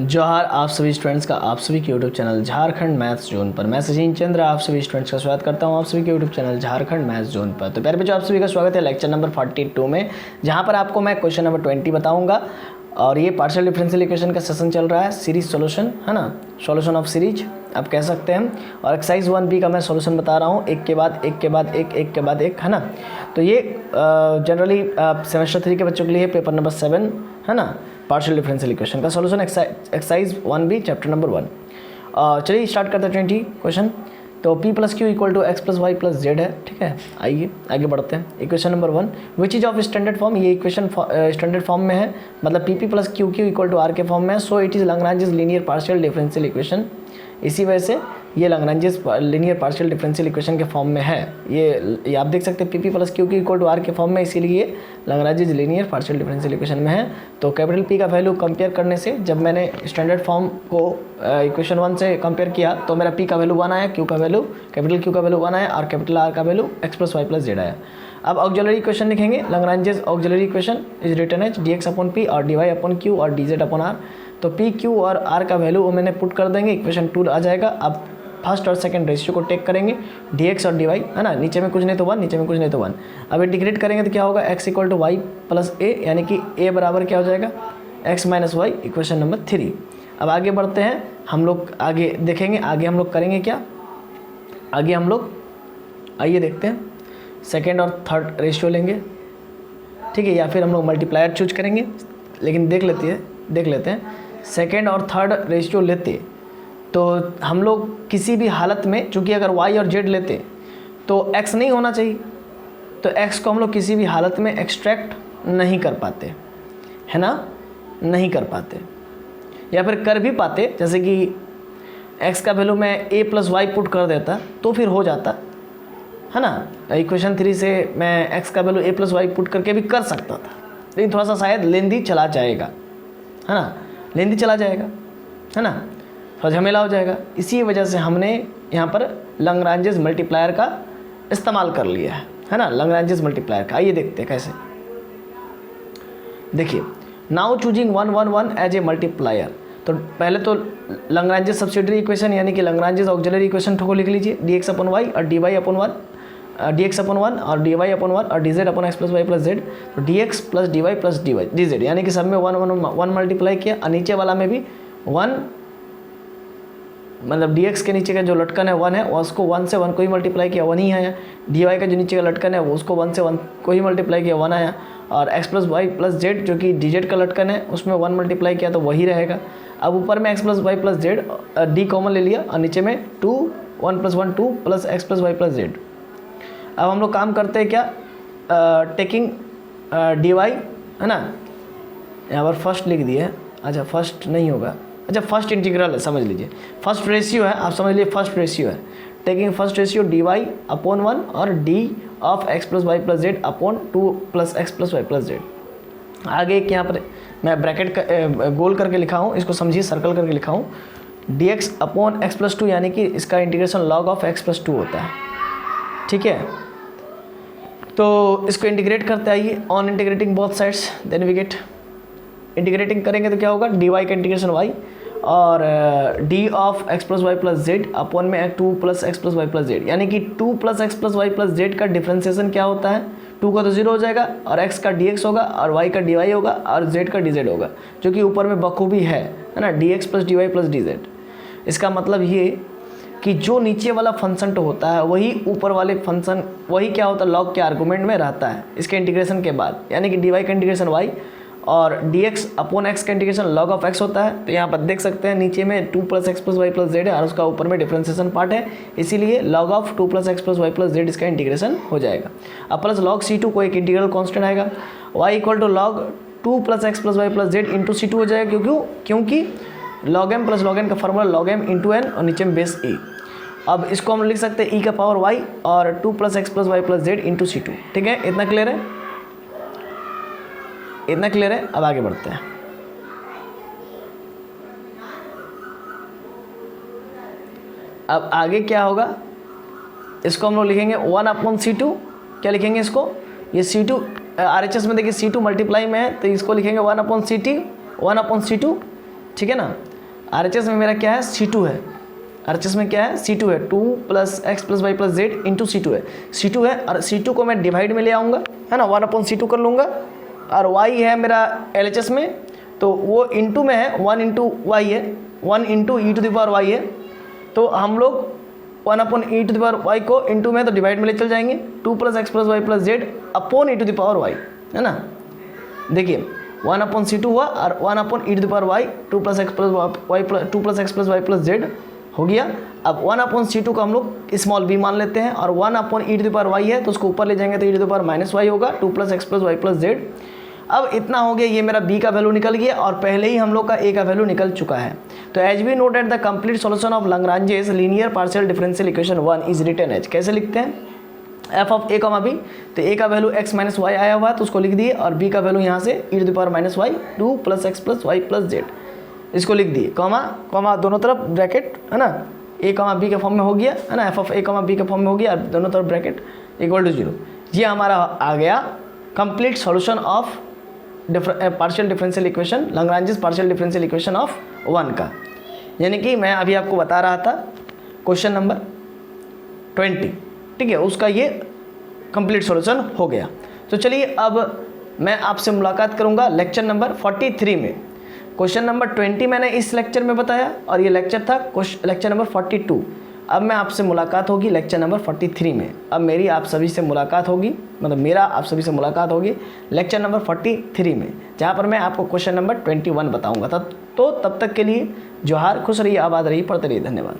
जोहार आप सभी स्टूडेंट्स का आप सभी के YouTube channel Jharkhand maths zone पर मैं सचिन चंद्र आप सभी स्टूडेंट्स का स्वागत करता हूं आप सभी के YouTube channel Jharkhand maths zone पर। तो प्यारे बच्चों आप सभी का स्वागत है लेक्चर नंबर 42 में, जहां पर आपको मैं क्वेश्चन नंबर 20 बताऊंगा। और ये पार्शियल डिफरेंशियल इक्वेशन का सेशन चल रहा है, सीरीज सॉल्यूशन है ना, सॉल्यूशन ऑफ सीरीज आप कह सकते हैं। और एक्सरसाइज 1B का मैं सॉल्यूशन बता रहा हूँ, एक के बाद एक के बाद एक के बाद एक, है ना। तो ये जनरली सेमेस्टर 3 के बच्चों के लिए पेपर नंबर 7 है ना, पार्शियल डिफरेंशियल इक्वेशन का solution exercise 1B chapter number 1। चलिए स्टार्ट करते हैं 20 क्वेश्चन। तो P + Q = x + y + z है, ठीक है। आइए आगे बढ़ते हैं। Equation number 1 which is of standard form, ये इक्वेशन स्टैंडर्ड फॉर्म में है, मतलब PP + QQ = R के फॉर्म में है। So it is Lagrange's linear partial differential equation. इसी वजह से ये Lagrange's linear partial differential equation के फॉर्म में है। ये आप देख सकते हैं PP + QQ = R के फॉर्म में, इसीलिए ये Lagrange's linear partial differential equation में है। तो कैपिटल P का वैल्यू कंपेयर करने से, जब मैंने स्टैंडर्ड फॉर्म को इक्वेशन 1 से कंपेयर किया तो मेरा P का वैल्यू 1 आया, Q का वैल्यू कैपिटल Q का वैल्यू 1 आया और कैपिटल R का वैल्यू x + y + z आया। अब ऑक्सिलरी इक्वेशन लिखेंगे। Lagrange's auxiliary equation is written as dx/p और dy/q और dz/r। तो P, Q और R का वैल्यू मैंने पुट कर देंगे, इक्वेशन 2 आ जाएगा। अब फर्स्ट और सेकंड रेशियो को टेक करेंगे, dx और dy है ना, नीचे में कुछ नहीं तो 1, नीचे में कुछ नहीं तो 1। अब इंटीग्रेट करेंगे तो क्या होगा, x = y + a, यानी कि a बराबर क्या हो जाएगा, x - y, इक्वेशन नंबर 3। अब आगे बढ़ते हैं, हम लोग आगे देखेंगे, आगे हम लोग करेंगे क्या, आगे हम लोग आइए देखते हैं सेकेंड और थर्ड रेशियो लेंगे, ठीक है, या फिर हम लोग मल्टीप्लायर चूज करेंगे। लेकिन देख लेते हैं सेकेंड और थर्ड रेशियो लेते तो हम लोग किसी भी हालत में, चूँकि अगर y और z लेते तो x नहीं होना चाहिए, तो x को हम लोग किसी भी हालत में एक्सट्रैक्ट नहीं कर पाते, है ना, नहीं कर पाते। या फिर कर भी पाते, जैसे कि x का वैल्यू मैं a + y पुट कर देता तो फिर हो जाता, है ना। इक्वेशन 3 से मैं x का वैल्यू a + y पुट करके भी कर सकता था, लेकिन थोड़ा सा शायद लेंदी चला जाएगा, है ना, लेंदी चला जाएगा, है ना, थोड़ा झमेला हो जाएगा। इसी वजह से हमने यहाँ पर लैग्रांजेस मल्टीप्लायर का इस्तेमाल कर लिया है ना, लैग्रांजेस मल्टीप्लायर का। आइए देखते हैं कैसे। देखिए, now choosing 1 1 1 as a multiplier. तो पहले तो लैग्रांजेस सब्सिडियरी इक्वेशन यानी कि लैग्रांजेस ऑक्सिलरी इक्वेशन को लिख लीजिए, dx/y और dy/1 dx/1 और dy/1 और dz/x + y + z। तो dx + dy + dz, यानी कि सब में 1 मल्टीप्लाई किया, और नीचे वाला में भी 1, मतलब dx के नीचे का जो लटकन है 1 है, उसको 1 से 1 को ही मल्टीप्लाई किया, 1 ही आया। dy का जो नीचे का लटकन है वो उसको 1 से 1 को ही मल्टीप्लाई किया, 1 आया। और x + y + z जो कि dz का लटकन है उसमें 1 मल्टीप्लाई किया तो वही रहेगा। अब ऊपर में x + y + z d common ले लिया, और नीचे में 2 1 + 1 2 + x + y + z। अब हम लोग काम करते हैं क्या, टेकिंग dy, है ना, यहाँ पर फर्स्ट लिख दिए, अच्छा फर्स्ट नहीं होगा, अच्छा फर्स्ट इंटीग्रल है, समझ लीजिए फर्स्ट रेशियो है, आप समझ लीजिए फर्स्ट रेशियो है। टेकिंग फर्स्ट रेशियो dy/1 और d of x + y + z upon 2 + x + y + z। आगे एक यहाँ पर मैं ब्रैकेट का गोल करके लिखा हूँ, इसको समझिए सर्कल करके लिखा हूँ, dx/x + 2, यानी कि इसका इंटीग्रेशन log ऑफ x + 2 होता है, ठीक है। तो इसको इंटीग्रेट करते आइए, on integrating both sides then we get, integrating करेंगे तो क्या होगा, dy का इंटीग्रेशन y और d of x + y + z upon में 2 + x + y + z, यानी कि 2 + x + y + z का डिफ्रेंसिएशन क्या होता है, 2 का तो 0 हो जाएगा और x का dx होगा और y का dy होगा और z का dz होगा, जो कि ऊपर में बखूबी है ना, dx + dy + dz। इसका मतलब ये कि जो नीचे वाला फंक्शन तो होता है वही ऊपर वाले फंक्शन, वही क्या होता है, लॉग के आर्गूमेंट में रहता है इसके इंटीग्रेशन के बाद, यानी कि dy का इंटीग्रेशन y और dx/x का इंटीग्रेशन log ऑफ x होता है। तो यहाँ पर देख सकते हैं नीचे में 2 + x + y + z है और उसका ऊपर में डिफ्रेंसिएशन पार्ट है, इसीलिए log of 2 + x + y + z इसका इंटीग्रेशन हो जाएगा। अब प्लस log C2 को एक इंटीग्रल कांस्टेंट आएगा, y = log 2 + x + y + z into C2 हो जाएगा, क्योंकि log m + log n का फॉर्मूला log m × n और नीचे में बेस e। अब इसको हम लिख सकते हैं e⁻y और 2 + x + y + z into C2, ठीक है। इतना क्लियर है, इतना क्लियर है। अब आगे बढ़ते हैं। अब आगे क्या होगा, इसको हम लोग लिखेंगे 1/C2, क्या लिखेंगे इसको, ये C2 RHS में देखिए C2 मल्टीप्लाई में है, तो इसको लिखेंगे 1/C2 ठीक है ना। RHS में मेरा क्या है, C2 है। RHS में क्या है, C2 है, 2 + x + y + z into C2 है। C2 है और C2 को मैं डिवाइड में ले आऊँगा, है ना, 1/C2 कर लूँगा। और y है मेरा LHS में, तो वो इंटू में है, 1 × y है, 1 × e⁻y है। तो हम लोग 1/e⁻y को इंटू में तो डिवाइड में ले चल जाएंगे, 2 + x + y + z upon e⁻y, है ना। देखिए 1/C2 हुआ और 1/e⁻y, 2 + x + y + z हो गया। अब 1/C2 को हम लोग स्मॉल b मान लेते हैं और 1/e⁻y है तो उसको ऊपर ले जाएंगे तो e⁻−y होगा, 2 + x + y + z। अब इतना हो गया, ये मेरा b का वैल्यू निकल गया और पहले ही हम लोग का a का वैल्यू निकल चुका है। तो as we note at the complete solution of Lagrange's linear partial differential equation 1 is written as, कैसे लिखते हैं, f(a, b), तो a का वैल्यू x - y आया हुआ है तो उसको लिख दिए और b का वैल्यू यहाँ से e⁻−y, 2 + x + y + z, इसको लिख दिए, कॉमा दोनों तरफ ब्रैकेट, है ना, a, b के फॉर्म में हो गया, है ना, f(a, b) के फॉर्म में हो गया, दोनों तरफ ब्रैकेट = 0। ये हमारा आ गया complete solution of partial differential equation, Lagrange's partial differential equation of 1 का। यानी कि मैं अभी आपको बता रहा था क्वेश्चन नंबर 20, ठीक है, उसका ये कंप्लीट सॉल्यूशन हो गया। तो चलिए अब मैं आपसे मुलाकात करूंगा लेक्चर नंबर 43 में। क्वेश्चन नंबर 20 मैंने इस लेक्चर में बताया और ये लेक्चर था लेक्चर नंबर 42। अब मैं आपसे मुलाकात होगी लेक्चर नंबर 43 में। अब मेरी आप सभी से मुलाकात होगी, मतलब मेरा आप सभी से मुलाकात होगी लेक्चर नंबर 43 में, जहाँ पर मैं आपको क्वेश्चन नंबर 21 बताऊँगा। तब तक के लिए जोहार, खुश रहिए, आबाद रहिए, पढ़ते रहिए, धन्यवाद।